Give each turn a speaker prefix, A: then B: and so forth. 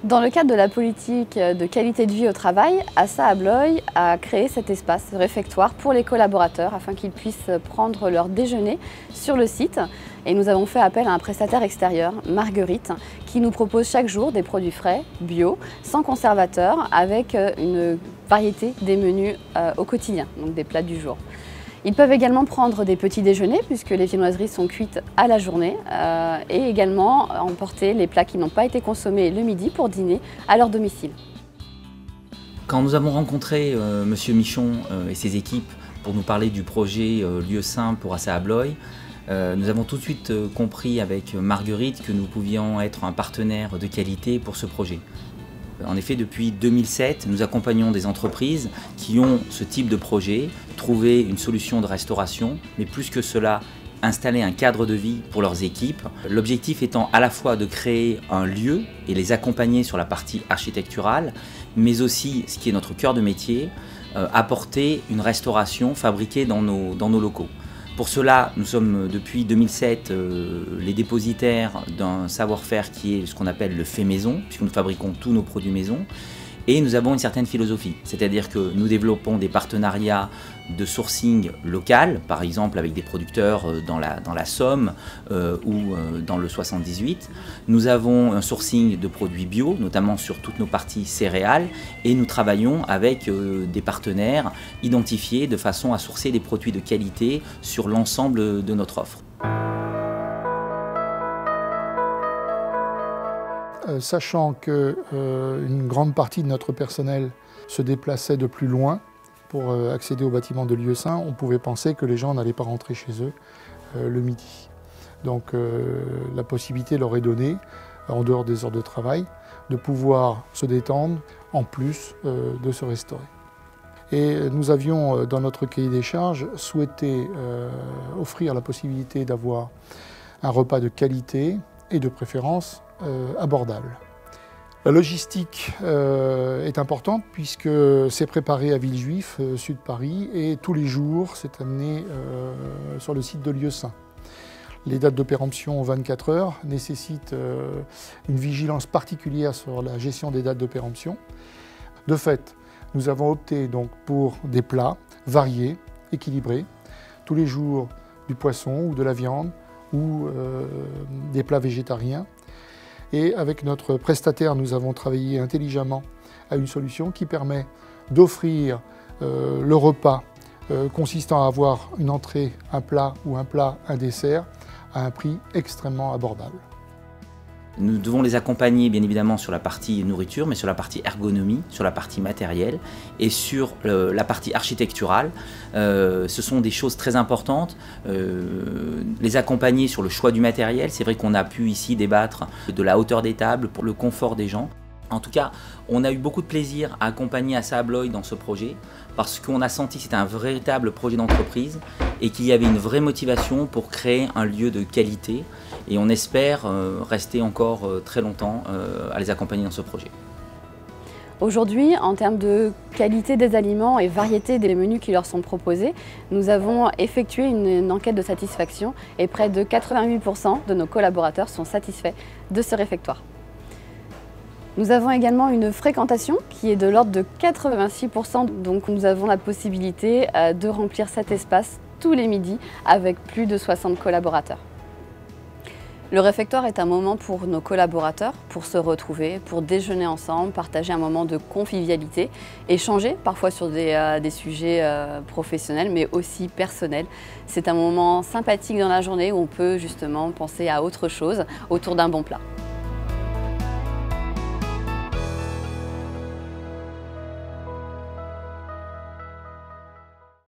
A: Dans le cadre de la politique de qualité de vie au travail, ASSA ABLOY a créé cet espace réfectoire pour les collaborateurs afin qu'ils puissent prendre leur déjeuner sur le site. Et nous avons fait appel à un prestataire extérieur, Marguerite, qui nous propose chaque jour des produits frais, bio, sans conservateur, avec une variété des menus au quotidien, donc des plats du jour. Ils peuvent également prendre des petits déjeuners puisque les viennoiseries sont cuites à la journée et également emporter les plats qui n'ont pas été consommés le midi pour dîner à leur domicile.
B: Quand nous avons rencontré Monsieur Michon et ses équipes pour nous parler du projet Lieu sain pour ASSA ABLOY, nous avons tout de suite compris avec Marguerite que nous pouvions être un partenaire de qualité pour ce projet. En effet, depuis 2007, nous accompagnons des entreprises qui ont ce type de projet, trouver une solution de restauration, mais plus que cela, installer un cadre de vie pour leurs équipes. L'objectif étant à la fois de créer un lieu et les accompagner sur la partie architecturale, mais aussi, ce qui est notre cœur de métier, apporter une restauration fabriquée dans nos locaux. Pour cela, nous sommes depuis 2007 les dépositaires d'un savoir-faire qui est ce qu'on appelle le fait maison, puisque nous fabriquons tous nos produits maison. Et nous avons une certaine philosophie, c'est-à-dire que nous développons des partenariats de sourcing local, par exemple avec des producteurs dans la Somme ou dans le 78. Nous avons un sourcing de produits bio, notamment sur toutes nos parties céréales, et nous travaillons avec des partenaires identifiés de façon à sourcer des produits de qualité sur l'ensemble de notre offre.
C: Sachant qu'une grande partie de notre personnel se déplaçait de plus loin pour accéder au bâtiment de Lieu sain, on pouvait penser que les gens n'allaient pas rentrer chez eux le midi. Donc la possibilité leur est donnée, en dehors des heures de travail, de pouvoir se détendre en plus de se restaurer. Et nous avions dans notre cahier des charges souhaité offrir la possibilité d'avoir un repas de qualité et de préférence abordable. La logistique est importante puisque c'est préparé à Villejuif, sud Paris, et tous les jours c'est amené sur le site de Lieu sain. Les dates de péremption 24 heures nécessitent une vigilance particulière sur la gestion des dates de péremption. De fait, nous avons opté donc pour des plats variés, équilibrés, tous les jours du poisson ou de la viande ou des plats végétariens. Et avec notre prestataire, nous avons travaillé intelligemment à une solution qui permet d'offrir le repas consistant à avoir une entrée, un plat ou un dessert à un prix extrêmement abordable.
B: Nous devons les accompagner bien évidemment sur la partie nourriture, mais sur la partie ergonomie, sur la partie matérielle et sur la partie architecturale. Ce sont des choses très importantes. Les accompagner sur le choix du matériel, c'est vrai qu'on a pu ici débattre de la hauteur des tables pour le confort des gens. En tout cas, on a eu beaucoup de plaisir à accompagner ASSA ABLOY dans ce projet parce qu'on a senti que c'était un véritable projet d'entreprise et qu'il y avait une vraie motivation pour créer un lieu de qualité et on espère rester encore très longtemps à les accompagner dans ce projet.
A: Aujourd'hui, en termes de qualité des aliments et variété des menus qui leur sont proposés, nous avons effectué une enquête de satisfaction et près de 88% de nos collaborateurs sont satisfaits de ce réfectoire. Nous avons également une fréquentation qui est de l'ordre de 86%, donc nous avons la possibilité de remplir cet espace tous les midis avec plus de 60 collaborateurs. Le réfectoire est un moment pour nos collaborateurs, pour se retrouver, pour déjeuner ensemble, partager un moment de convivialité, échanger parfois sur des sujets professionnels mais aussi personnels. C'est un moment sympathique dans la journée où on peut justement penser à autre chose autour d'un bon plat.